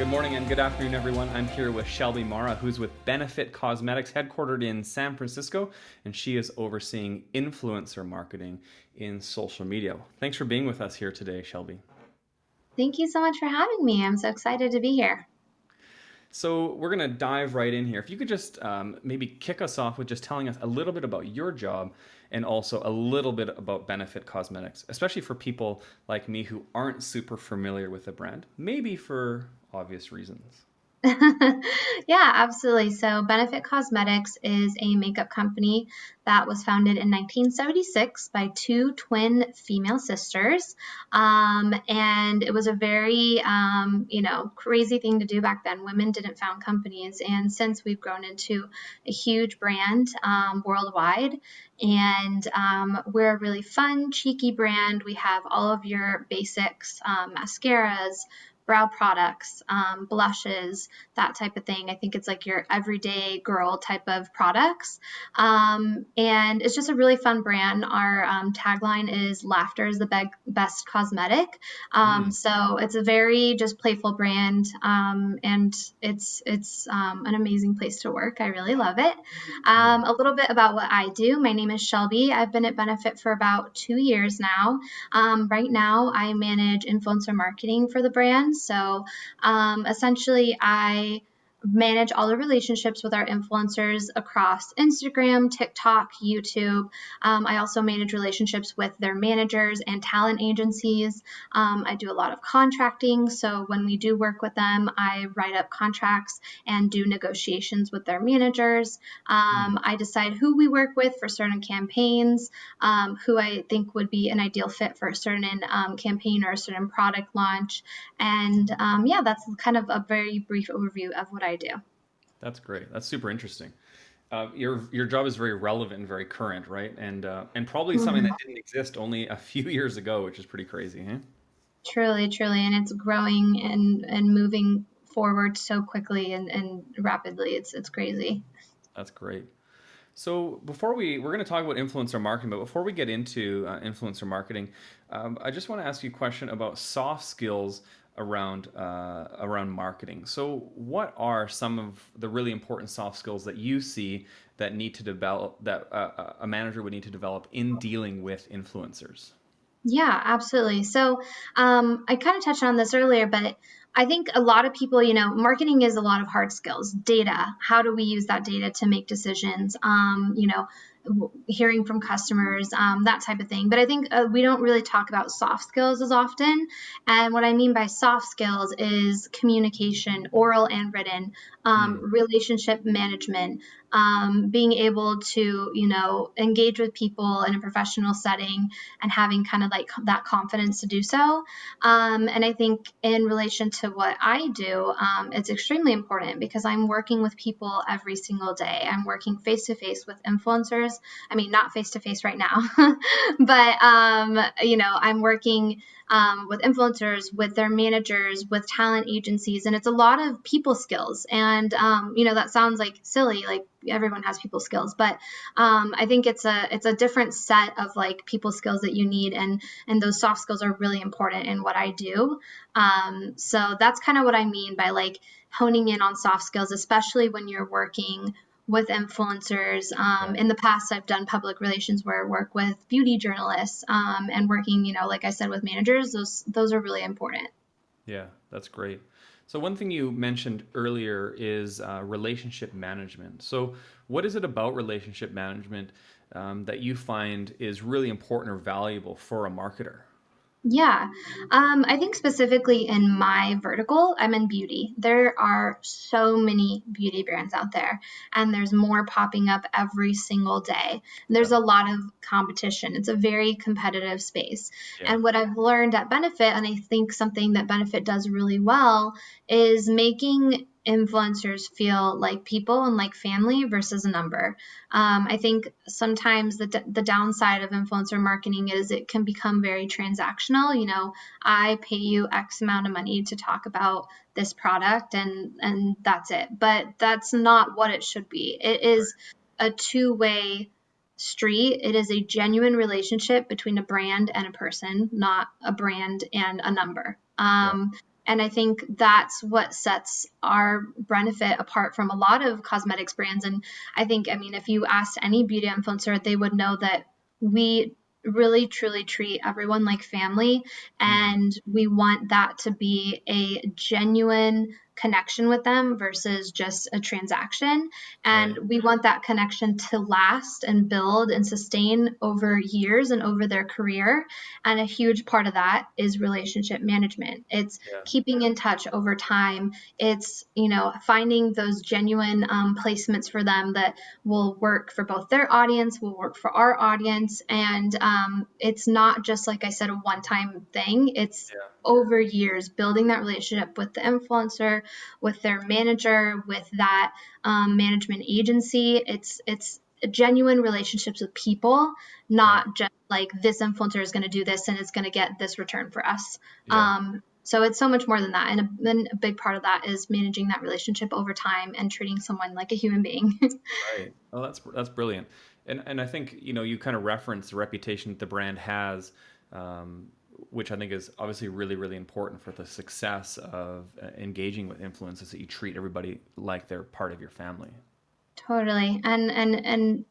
Good morning and good afternoon, everyone. I'm here with Shelby Marra, who's with Benefit Cosmetics, headquartered in San Francisco, and she is overseeing influencer marketing in social media. Thanks for being with us here today, Shelby. Thank you so much for having me. I'm so excited to be here. So we're going to dive right in here. If you could just maybe kick us off with just telling us a little bit about your job and also a little bit about Benefit Cosmetics, especially for people like me who aren't super familiar with the brand, maybe for obvious reasons. Yeah, absolutely. So, Benefit Cosmetics is a makeup company that was founded in 1976 by two twin female sisters. And it was a very, crazy thing to do back then. Women didn't found companies. And since we've grown into a huge brand worldwide, and we're a really fun, cheeky brand. We have all of your basics, mascaras, brow products, blushes, that type of thing. I think it's like your everyday girl type of products. And it's just a really fun brand. Our tagline is laughter is the best cosmetic. Mm. So it's a very just playful brand. And it's an amazing place to work. I really love it. Mm. A little bit about what I do. My name is Shelby. I've been at Benefit for about 2 years now. Right now, I manage influencer marketing for the brand. So essentially, I manage all the relationships with our influencers across Instagram, TikTok, YouTube. I also manage relationships with their managers and talent agencies. I do a lot of contracting. So when we do work with them, I write up contracts and do negotiations with their managers. Mm. I decide who we work with for certain campaigns, who I think would be an ideal fit for a certain campaign or a certain product launch. And yeah, that's kind of a very brief overview of what I do. That's great. That's super interesting. Your job is very relevant and very current, right? And probably something that Mhm. didn't exist only a few years ago, which is pretty crazy, huh? Truly, truly. And it's growing and moving forward so quickly and rapidly. It's crazy. That's great. So we're going to talk about influencer marketing, but before we get into influencer marketing, I just want to ask you a question about soft skills around marketing. So, what are some of the really important soft skills that you see that need to develop that a manager would need to develop in dealing with influencers? Yeah, absolutely. So, I kind of touched on this earlier, but I think a lot of people, marketing is a lot of hard skills. Data, how do we use that data to make decisions? Hearing from customers, that type of thing. But I think we don't really talk about soft skills as often. And what I mean by soft skills is communication, oral and written, Mm. relationship management, being able to, engage with people in a professional setting and having kind of like that confidence to do so. And I think in relation to what I do, it's extremely important because I'm working with people every single day. I'm working face to face with influencers. I mean, not face to face right now, but I'm working with influencers, with their managers, with talent agencies, and it's a lot of people skills. And that sounds like silly, like everyone has people skills, but I think it's a different set of like people skills that you need, and those soft skills are really important in what I do. So that's kind of what I mean by like honing in on soft skills, especially when you're working with influencers. Yeah. In the past, I've done public relations where I work with beauty journalists, and working, like I said, with managers. Those are really important. Yeah, that's great. So one thing you mentioned earlier is relationship management. So what is it about relationship management that you find is really important or valuable for a marketer? Yeah. I think specifically in my vertical, I'm in beauty. There are so many beauty brands out there, and there's more popping up every single day. Yeah, There's a lot of competition. It's a very competitive space. yeah, And what I've learned at Benefit, and I think something that Benefit does really well, is making influencers feel like people and like family versus a number. I think sometimes the downside of influencer marketing is it can become very transactional. I pay you X amount of money to talk about this product, and that's it. But that's not what it should be. It is a two-way street. It is a genuine relationship between a brand and a person, not a brand and a number. yeah. And I think that's what sets our benefit apart from a lot of cosmetics brands. And I think, I mean, if you asked any beauty influencer, they would know that we really truly treat everyone like family. Mm, And we want that to be a genuine connection with them versus just a transaction. right. And we want that connection to last and build and sustain over years and over their career. And a huge part of that is relationship management. It's Yeah. keeping in touch over time. It's, you know, finding those genuine placements for them that will work for both their audience, will work for our audience. And it's not just, like I said, a one time thing. It's Yeah. over years building that relationship with the influencer, with their manager, with that management agency. It's genuine relationships with people, Right. not just like this influencer is going to do this and it's going to get this return for us. Yeah. So it's so much more than that. And then a big part of that is managing that relationship over time and treating someone like a human being. Right. Oh, that's brilliant. And I think, you kind of reference the reputation that the brand has, um, which I think is obviously really, really important for the success of engaging with influencers, that you treat everybody like they're part of your family. Totally. And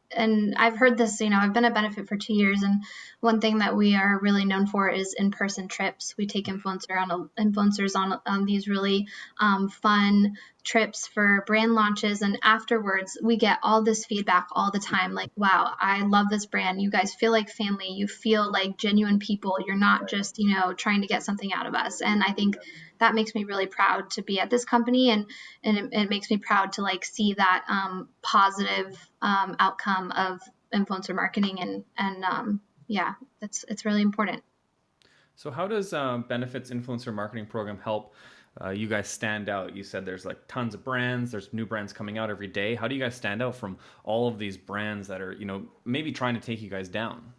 I've heard this, you know, I've been a benefit for 2 years, and one thing that we are really known for is in-person trips. We take influencers on these really fun trips for brand launches, and afterwards we get all this feedback all the time, like, wow, I love this brand. You guys feel like family. You feel like genuine people. You're not just, you know, trying to get something out of us. And I think that makes me really proud to be at this company, and it makes me proud to like see that positive outcome of influencer marketing. And yeah, it's really important. So how does Benefits influencer marketing program help you guys stand out? You said there's like tons of brands, there's new brands coming out every day. How do you guys stand out from all of these brands that are, maybe trying to take you guys down?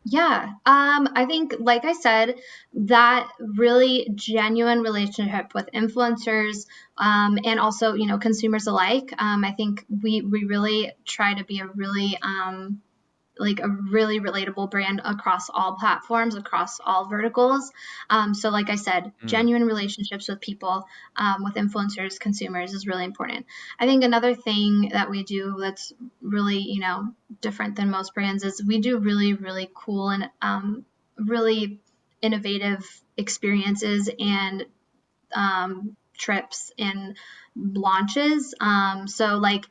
Yeah, I think, like I said, that really genuine relationship with influencers, and also, you know, consumers alike. I think we really try to be a really like a really relatable brand across all platforms, across all verticals. So, like I said, Mm, genuine relationships with people, with influencers, consumers is really important. I think another thing that we do that's really, you know, different than most brands is we do really, really cool and really innovative experiences and trips and launches. So like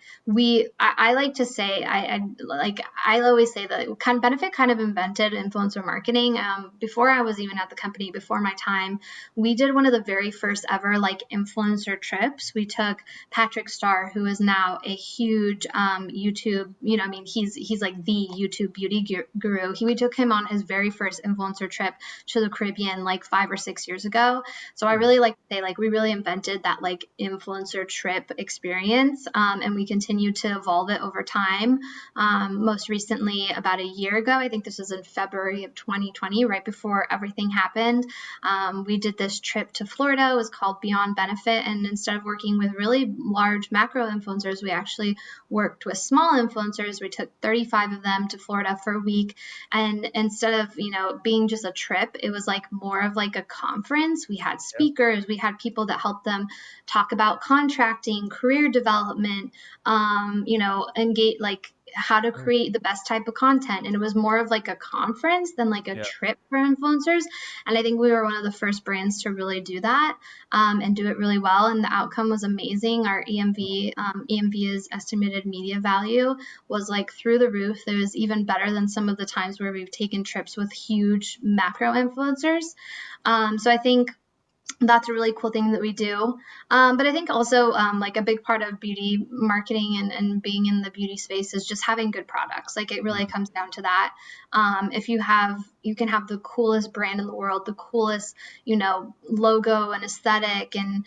I like to say, I always say that kind of benefit kind of invented influencer marketing. Before I was even at the company, before my time, we did one of the very first ever like influencer trips. We took Patrick Starr, who is now a huge YouTube, you know, I mean, he's like the YouTube beauty guru. We took him on his very first influencer trip to the Caribbean like 5 or 6 years ago. So I mm, really like to say, like, we really invented that like influencer trip experience, and we continue to evolve it over time. Most recently, about a year ago, I think this was in February of 2020, right before everything happened, we did this trip to Florida. It was called Beyond Benefit, and instead of working with really large macro influencers, we actually worked with small influencers. We took 35 of them to Florida for a week, and instead of, you know, being just a trip, it was like more of like a conference. We had yeah. speakers, we had people that helped them talk about contracting, career development, you know, engage, like how to Right. create the best type of content. And it was more of like a conference than like a Yeah. trip for influencers. And I think we were one of the first brands to really do that, and do it really well. And the outcome was amazing. Our EMV is estimated media value, was like through the roof. It was even better than some of the times where we've taken trips with huge macro influencers. So I think that's a really cool thing that we do. But I think also, like a big part of beauty marketing and being in the beauty space is just having good products. Like it really Mm, comes down to that. If you can have the coolest brand in the world, the coolest, you know, logo and aesthetic and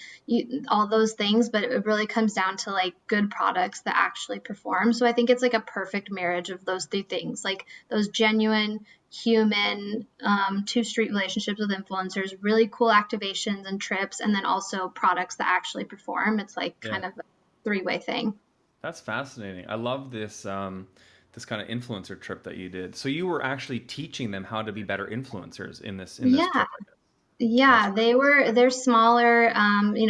all those things, but it really comes down to like good products that actually perform. So I think it's like a perfect marriage of those three things, like those genuine human, two street relationships with influencers, really cool activations and trips, and then also products that actually perform. It's like yeah. kind of a three-way thing. That's fascinating. I love this kind of influencer trip that you did. So you were actually teaching them how to be better influencers in this Yeah. trip, I guess. Yeah, That's they're smaller.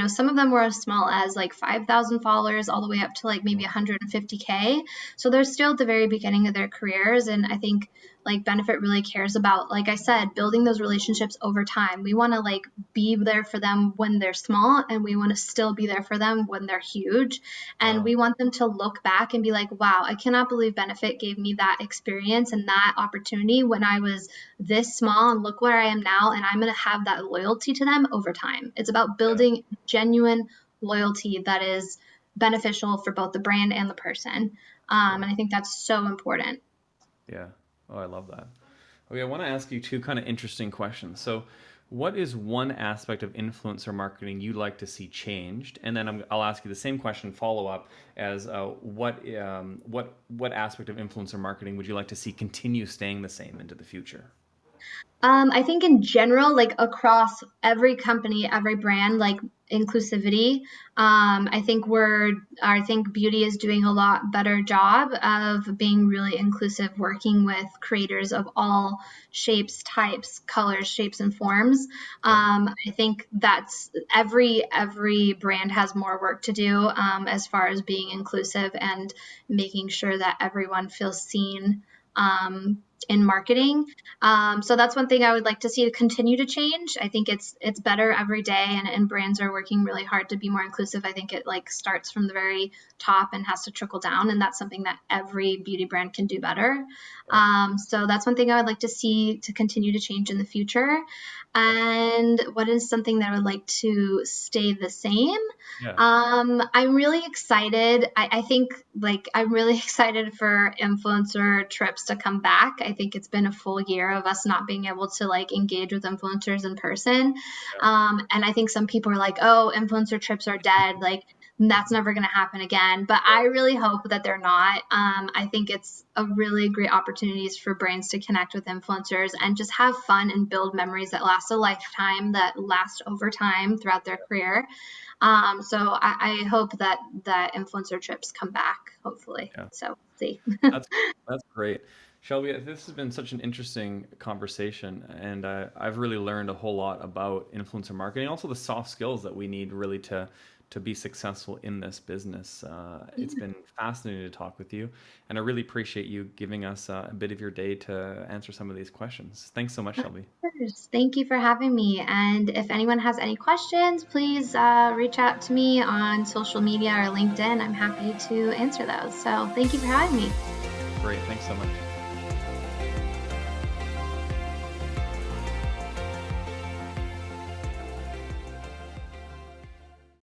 Some of them were as small as like 5,000 followers all the way up to like maybe 150K. So they're still at the very beginning of their careers. And I think like Benefit really cares about, like I said, building those relationships over time. We want to like be there for them when they're small, and we want to still be there for them when they're huge. And wow. we want them to look back and be like, wow, I cannot believe Benefit gave me that experience and that opportunity when I was this small, and look where I am now, and I'm going to have that loyalty to them over time. It's about Yeah. building genuine loyalty that is beneficial for both the brand and the person. And Right. I think that's so important. Yeah. Oh, I love that. Okay, I want to ask you two kind of interesting questions. So, what is one aspect of influencer marketing you'd like to see changed? And then I'll ask you the same question follow up as what aspect of influencer marketing would you like to see continue staying the same into the future? I think in general, like across every company, every brand, like inclusivity. I think beauty is doing a lot better job of being really inclusive, working with creators of all shapes, types, colors, shapes, and forms. Yeah. I think that's every brand has more work to do as far as being inclusive and making sure that everyone feels seen in marketing. So that's one thing I would like to see to continue to change. I think it's better every day, and brands are working really hard to be more inclusive. I think it like starts from the very top and has to trickle down, and that's something that every beauty brand can do better. Right. So that's one thing I would like to see to continue to change in the future. And what is something that I would like to stay the same? Yeah. I'm really excited. I think like I'm really excited for influencer trips to come back. I think it's been a full year of us not being able to like engage with influencers in person. Yeah. And I think some people are like, oh, influencer trips are dead. Like that's never going to happen again. But I really hope that they're not. I think it's a really great opportunities for brands to connect with influencers and just have fun and build memories that last a lifetime, that last over time throughout their career. So I hope that influencer trips come back, hopefully. Yeah. So see. That's that's great. Shelby, this has been such an interesting conversation, and I've really learned a whole lot about influencer marketing, also the soft skills that we need really to be successful in this business. It's Yeah, been fascinating to talk with you, and I really appreciate you giving us a bit of your day to answer some of these questions. Thanks so much, of Shelby. course. Thank you for having me. And if anyone has any questions, please reach out to me on social media or LinkedIn. I'm happy to answer those. So thank you for having me. Great, thanks so much.